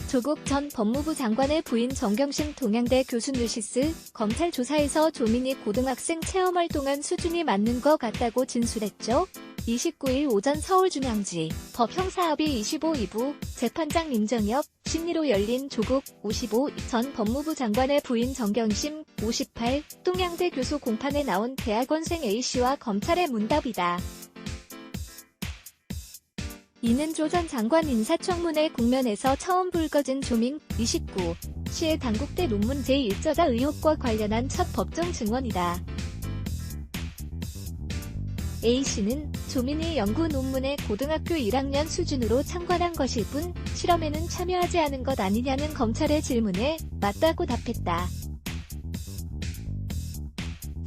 조국 전 법무부 장관의 부인 정경심 동양대 교수 뉴시스, 검찰 조사에서 조민희 고등학생 체험활동한 수준이 맞는 것 같다고 진술했죠. 29일 오전 서울중앙지 법 형사합의 25 2부 재판장 임정혁 심리로 열린 조국 55 전 법무부 장관의 부인 정경심 58 동양대 교수 공판에 나온 대학원생 A씨와 검찰의 문답이다. 이는 조 전 장관 인사청문회 국면에서 처음 불거진 조민 29 씨의 단국대 논문 제1저자 의혹과 관련한 첫 법정 증언이다. A씨는 조민희 연구 논문에 고등학교 1학년 수준으로 참관한 것일 뿐 실험에는 참여하지 않은 것 아니냐는 검찰의 질문에 맞다고 답했다.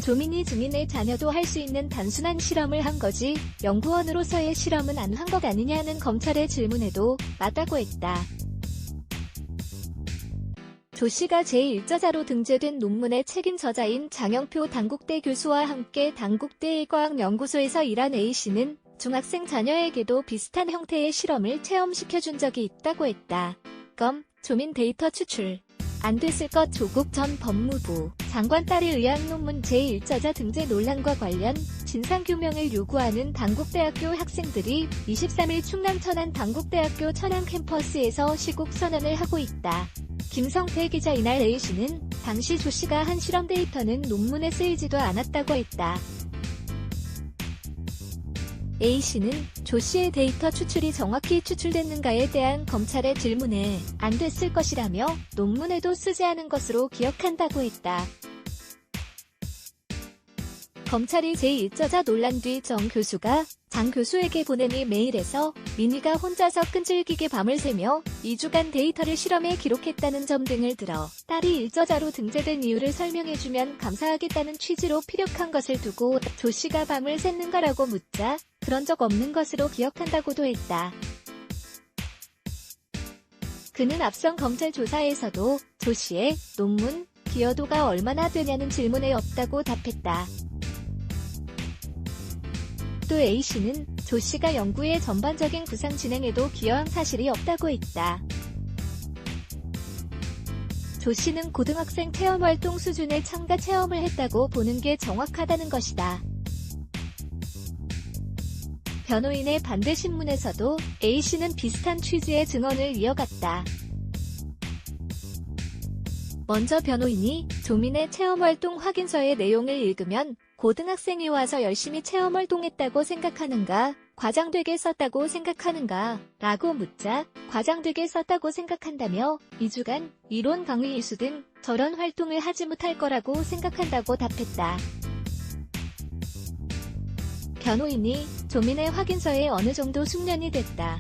조민희 증인의 자녀도 할 수 있는 단순한 실험을 한 거지 연구원으로서의 실험은 안 한 것 아니냐는 검찰의 질문에도 맞다고 했다. 조 씨가 제1저자로 등재된 논문의 책임 저자인 장영표 단국대 교수와 함께 단국대 일과학연구소에서 일한 A씨는 중학생 자녀에게도 비슷한 형태의 실험을 체험시켜준 적이 있다고 했다. 조민 데이터 추출 안 됐을 것 조국 전 법무부 장관 딸의 의학 논문 제1저자 등재 논란과 관련 진상규명을 요구하는 단국대학교 학생들이 23일 충남 천안 단국대학교 천안 캠퍼스에서 시국선언을 하고 있다. 김성태 기자 이날 A씨는 당시 조 씨가 한 실험 데이터는 논문에 쓰이지도 않았다고 했다. A씨는 조 씨의 데이터 추출이 정확히 추출됐는가에 대한 검찰의 질문에 안 됐을 것이라며 논문에도 쓰지 않은 것으로 기억한다고 했다. 검찰이 제1저자 논란 뒤 정 교수가 장 교수에게 보낸 이메일에서 민희가 혼자서 끈질기게 밤을 새며 2주간 데이터를 실험에 기록했다는 점 등을 들어 딸이 1저자로 등재된 이유를 설명해주면 감사하겠다는 취지로 피력한 것을 두고 조 씨가 밤을 샜는가라고 묻자 그런 적 없는 것으로 기억한다고도 했다. 그는 앞선 검찰 조사에서도 조 씨의 논문 기여도가 얼마나 되냐는 질문에 없다고 답했다. 또 A씨는 조 씨가 연구의 전반적인 구상 진행에도 기여한 사실이 없다고 했다. 조 씨는 고등학생 체험활동 수준의 참가 체험을 했다고 보는 게 정확하다는 것이다. 변호인의 반대 신문에서도 A씨는 비슷한 취지의 증언을 이어갔다. 먼저 변호인이 조민의 체험활동 확인서의 내용을 읽으면 고등학생이 와서 열심히 체험활동했다고 생각하는가, 과장되게 썼다고 생각하는가 라고 묻자 과장되게 썼다고 생각한다며 2주간 이론 강의 이수 등 저런 활동을 하지 못할 거라고 생각한다고 답했다. 변호인이 조민의 확인서에 어느 정도 숙련이 됐다.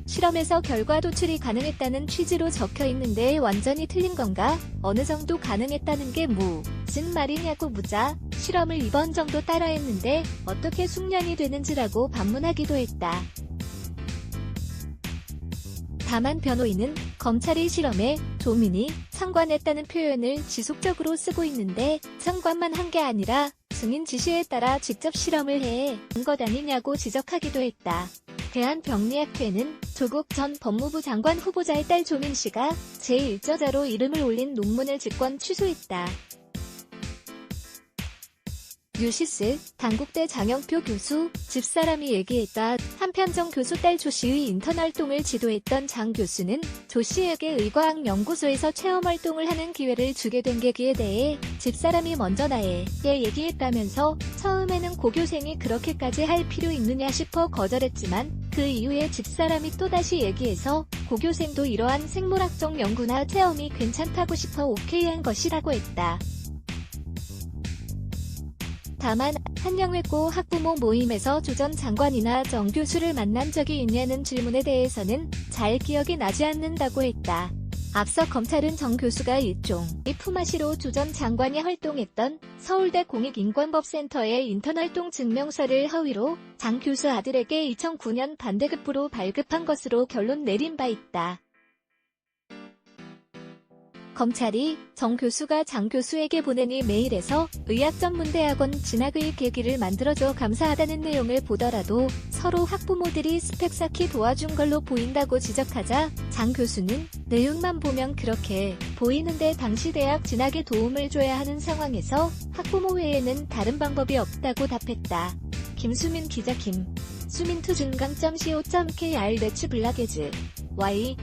실험에서 결과 도출이 가능했다는 취지로 적혀있는데 완전히 틀린 건가? 어느 정도 가능했다는 게 무슨 말이냐고 묻자 실험을 2번 정도 따라했는데 어떻게 숙련이 되는지라고 반문하기도 했다. 다만 변호인은 검찰이 실험에 조민이 참관했다는 표현을 지속적으로 쓰고 있는데 참관만 한 게 아니라 증인 지시에 따라 직접 실험을 해 온 것 아니냐고 지적하기도 했다. 대한병리학회는 조국 전 법무부 장관 후보자의 딸 조민 씨가 제1저자로 이름을 올린 논문을 직권 취소했다. 뉴시스, 단국대 장영표 교수, 집사람이 얘기했다. 한편 정 교수 딸 조 씨의 인턴 활동을 지도했던 장 교수는 조 씨에게 의과학연구소에서 체험활동을 하는 기회를 주게 된 계기에 대해 집사람이 먼저 나에게 얘기했다면서 처음에는 고교생이 그렇게까지 할 필요 있느냐 싶어 거절했지만 그 이후에 집사람이 또다시 얘기해서 고교생도 이러한 생물학적 연구나 체험이 괜찮다고 싶어 오케이한 것이라고 했다. 다만 한영외고 학부모 모임에서 조 전 장관이나 정 교수를 만난 적이 있냐는 질문에 대해서는 잘 기억이 나지 않는다고 했다. 앞서 검찰은 정 교수가 일종의 품앗이로 조 전 장관이 활동했던 서울대 공익인권법센터의 인턴활동 증명서를 허위로 장 교수 아들에게 2009년 반대급부로 발급한 것으로 결론 내린 바 있다. 검찰이 정 교수가 장 교수에게 보낸 이메일에서 의학전문대학원 진학의 계기를 만들어줘 감사하다는 내용을 보더라도 서로 학부모들이 스펙 쌓기 도와준 걸로 보인다고 지적하자 장 교수는 내용만 보면 그렇게 보이는데 당시 대학 진학에 도움을 줘야 하는 상황에서 학부모 외에는 다른 방법이 없다고 답했다. 김수민 기자. 김수민 투 중강.co.kr 매추 블라게즈 Y